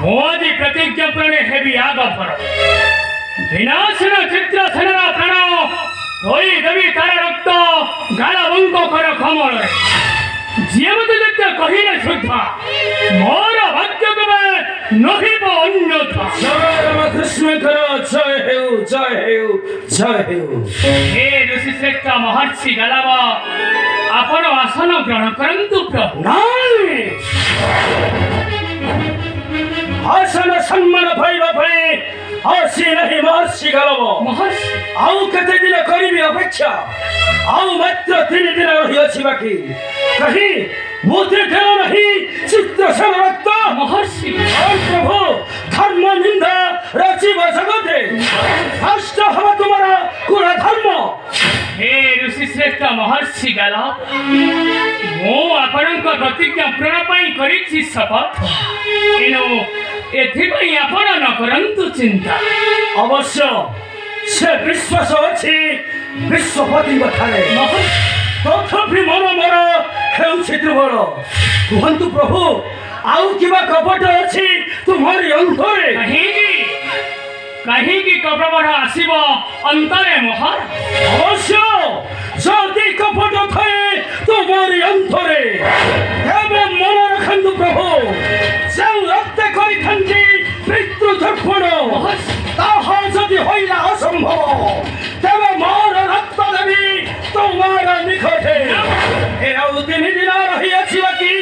मोदी प्रतिज्ञा प्रण हेबी आगफर विनाशन चित्रसेन प्राण होई देवी तार रक्त गाला बंक कर खमल जीवत जत्य कहिले शुद्ध मोर भाग्य कबे नहिब अन्यथा जय रामकृष्ण कर जय हेउ हे ऋषि श्रेष्ठ महर्षि गलाव आपण आसन ग्रहण करंतु प्रभु नाही आसन सम्मान पाइबा पई आसी नहीं महर्षि गलव महर्षि आउ केते दिन करिबी अपेक्षा आउ मात्र 3 दिन रही अछि बाकी कहीं मोते देव नहीं चित्रसेन रक्त महर्षि और प्रभु धर्म निंदा रचिब जगते नष्ट हो तुम्हारा कुल धर्म हे ऋषि श्रेष्ठ महर्षि गलाव मो आपणक प्रतिज्ञा पूर्ण पई करिछि शपथ एनो एथिपई आपण न करंतु चिंता अवश्य से विश्वास अछि विश्वपति कथारे तथापि मन मोर हेउछि दुर्बल कुहन्तु प्रभु आउ किबा कपट अछि तुम्हारी अंतरे कहीं की कपट आसीब अंतरे मोहर अवश्य जदि कपट थाए तुम्हारी अंतरे तेबे मन रखन्तु प्रभु से रक्त करिथंती पितृतर्पण ताहा जदि होइला असंभव तेबे मोर रक्त देवी तुम्हारा निकटे हे आउ 3 दिन रही अछि बाकी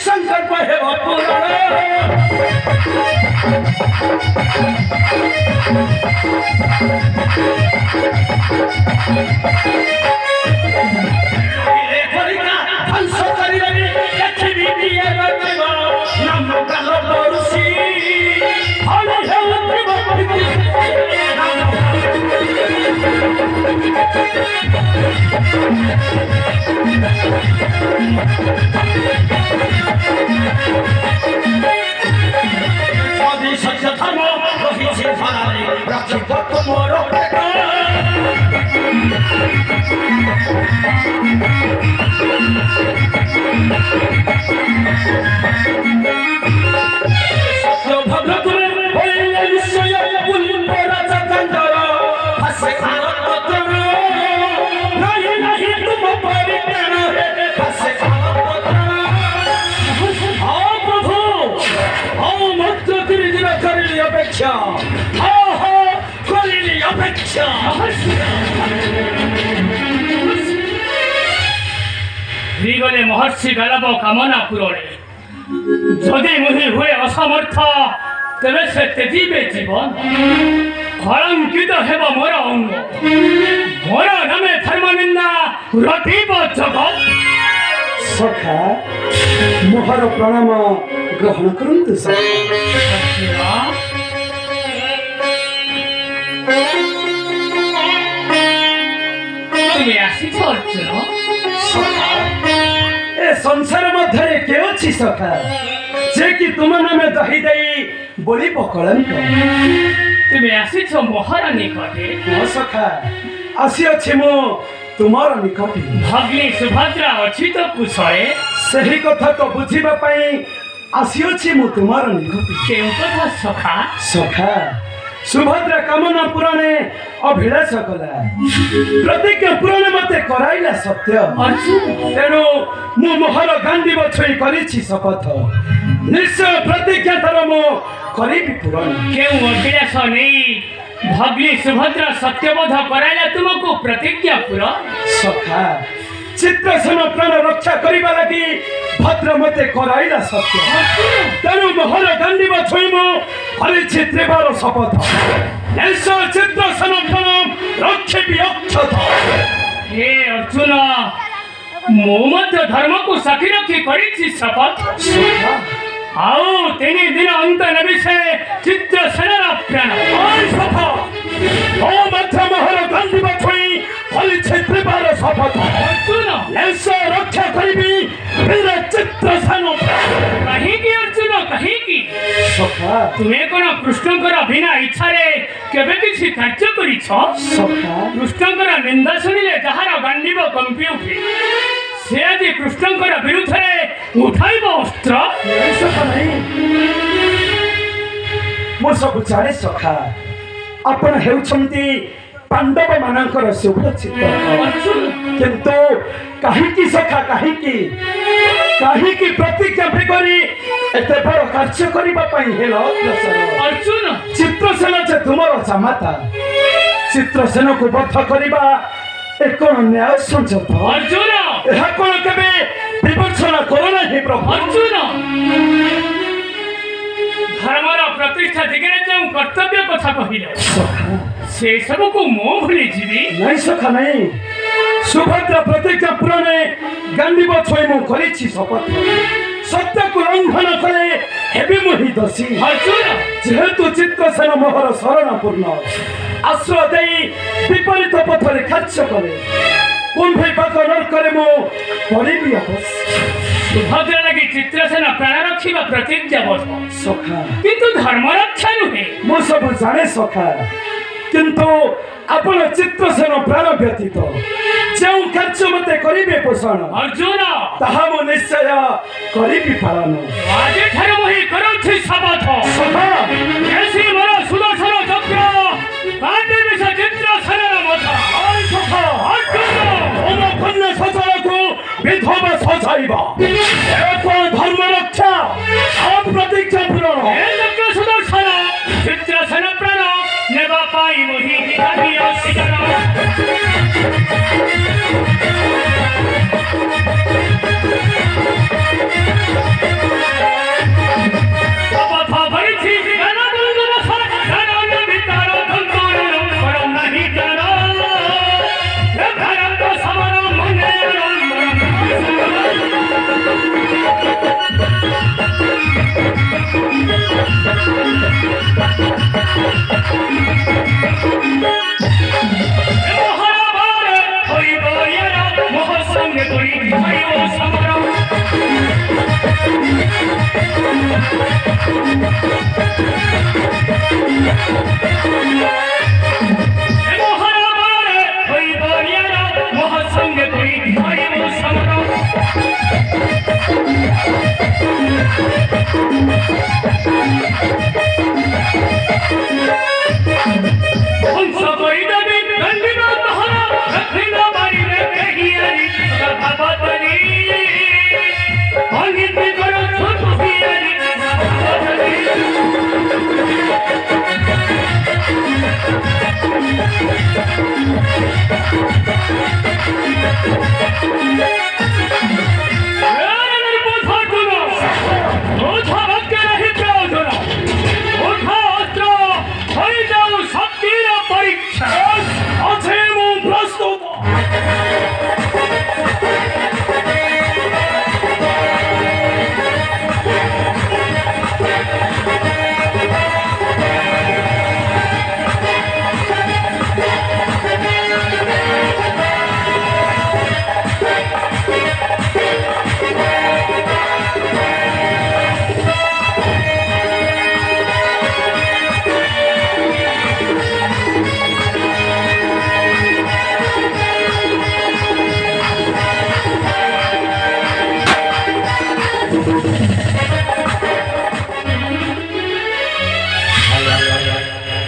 संकल्प हे पूर्ण सत्य धर्म रही रखी मोर सत्य भद्र तुम्हें निश्चय राजा चंद्र हसे नहीं नहीं तुम परित्याग हसे प्रभु मात्र 3 दिन करिली अपेक्षा करिली अपेक्षा गले महर्षि गलव कामना पूरणे जदि मुहि हुए असमर्थ तेरे से तेजीबे जीवन कलंकित हेब मोर अंग मोर नामे धर्म निंदा रटिब जगत सखा मोहर प्रणाम ग्रहण करंतु तुम्हें आसीछ अर्जुन ए संसार मध्य के अछि सखा जे कि तुम नामे दही दई बोली कलंक तुम्हें आसीछ मोहर निकटे सखा आसी अछि मो तुमार निकटे भगनी सुभद्रा अछि तो कुशले सही कथा तो बुझिबा पई आसी अछि मो तुमार निकटे केउ कथा सखा सखा सुभद्रा कामना पुराणे अभिलाष कला प्रतिज्ञा पुराणे मते कराइला सत्य तेणु मु मोहर गांधी बछई करिछि शपथ निश्चय प्रतिज्ञा तर मो करिबि पुराण केउ अभिलाष नहीं भगनी सुभद्रा सत्यबोध कराइला तुमको प्रतिज्ञा पूरा सखा चित्रसेन प्राण रक्षा करिबा लागि भद्र मते कराइला सत्य तेणु मोहर गांधी बछई मो करिछि त्रिबार शपथ निश्चय चित्रसेन प्राण रक्षिबि अक्षत हे अर्जुन मो मध्य धर्म को साक्षी रखी करिछि शपथ आओ 3 दिन अंत नबिसे चित्रसेन प्राण सफा ओ मध्य मोहर गांधी बछई करिछि त्रिबार शपथ अर्जुन निश्चय रक्षा करिबि वीर चित्रसेन कहीं की अर्जुन कहीं की सखा तुम्हें कोन कृष्णकर बिना इच्छा रे केबे किछि कार्य करिछ सखा कृष्णकर निंदा सुनिले जहार गांडीब कंपी उठे से आदि कृष्णकर विरुद्ध रे उठाइब अस्त्र ମୁଁ ସବୁ ଜାଣେ ସଖା ଆପଣ ହେଉଛନ୍ତି ପାଣ୍ଡବ ମାନଙ୍କର ଶୁଭ ଚିତ୍ତ କିନ୍ତୁ କାହିଁକି ସଖା କାହିଁକି ପ୍ରତିଜ୍ଞା କରି ଏତେ ବଡ଼ କାର୍ଯ୍ୟ କରିବା ପାଇଁ ହେଲ ଅର୍ଜୁନ ଚିତ୍ରସେନ ଯେ ତୁମର ଜାମାତା ଚିତ୍ରସେନକୁ ବଦ୍ଧ କରିବା ଏ କ'ଣ ନ୍ୟାୟ ସଂଯତ ଅର୍ଜୁନ ଏହା କ'ଣ କେବେ ବିବେଚନା କର ନାହିଁ ପ୍ରଭୁ ଅର୍ଜୁନ ଧର୍ମର ପ୍ରତିଷ୍ଠା ଦିଗରେ ଯେଉଁ କର୍ତ୍ତବ୍ୟ କଥା କହିଲେ ସେ ସବୁକୁ ମୁଁ ଭୁଲିଯିବି ନାଇଁ ସଖା ନାଇଁ ସୁଭଦ୍ରା ପ୍ରତିଜ୍ଞା ପୂରଣେ ଗାଣ୍ଡିବ ଛୁଇଁ ମୁଁ କରିଛି ଶପଥ ସତ୍ୟକୁ ଲଙ୍ଘନ କଲେ ହେବି ମୁଁ ହିଁ ଦୋଷୀ ଅର୍ଜୁନ ଯେହେତୁ ଚିତ୍ରସେନ ମୋହର ଶରଣପୂର୍ଣ୍ଣ ଆଶ୍ରୟ ଦେଇ ବିପରୀତ ପଥରେ କାର୍ଯ୍ୟ କରେ କୁମ୍ଭୀ ପାକ ନର୍କରେ ମୁଁ କରିବି ଅବଶ୍ୟ ସୁଭଦ୍ରା ଲାଗି ଚିତ୍ରସେନ ପ୍ରାଣ ରଖିବା ପ୍ରତିଜ୍ଞାବଦ୍ଧ ସଖା କିନ୍ତୁ ଧର୍ମ ରକ୍ଷା ନୁହେଁ ମୁଁ ସବୁ ଜାଣେ ସଖା କିନ୍ତୁ ଆପଣ ଚିତ୍ରସେନ ପ୍ରାଣ ବ୍ୟତୀତ ଯେଉଁ କାର୍ଯ୍ୟ ମତେ କରିବେ ପୋଷଣ ଅର୍ଜୁନ ତାହା ମୁଁ ନିଶ୍ଚୟ କରିବି ପାଳନ ଆଜିଠାରୁ ମୁଁ ହିଁ କରୁଛି ଶପଥ ସଖା ଏସି ମୋର ସୁଦର୍ଶନ ଚକ୍ର କାଟିବି ସେ ଚିତ୍ରସେନର ମଥା ସଖା ଅର୍ଜୁନ ଆମ କନ୍ୟା ସଚଳକୁ ବିଧବା ସଜାଇବା ଏ କ'ଣ ଧର୍ମ ରକ୍ଷା ଆମ ପ୍ରତିଜ୍ଞା ପୂରଣ ଏ ଚକ୍ର ସୁଦର୍ଶନ ଚିତ୍ରସେନ ପ୍ରାଣ ନେବା ପାଇଁ ମୁଁ ହିଁ କାଲି ଆସିଗଲ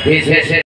This is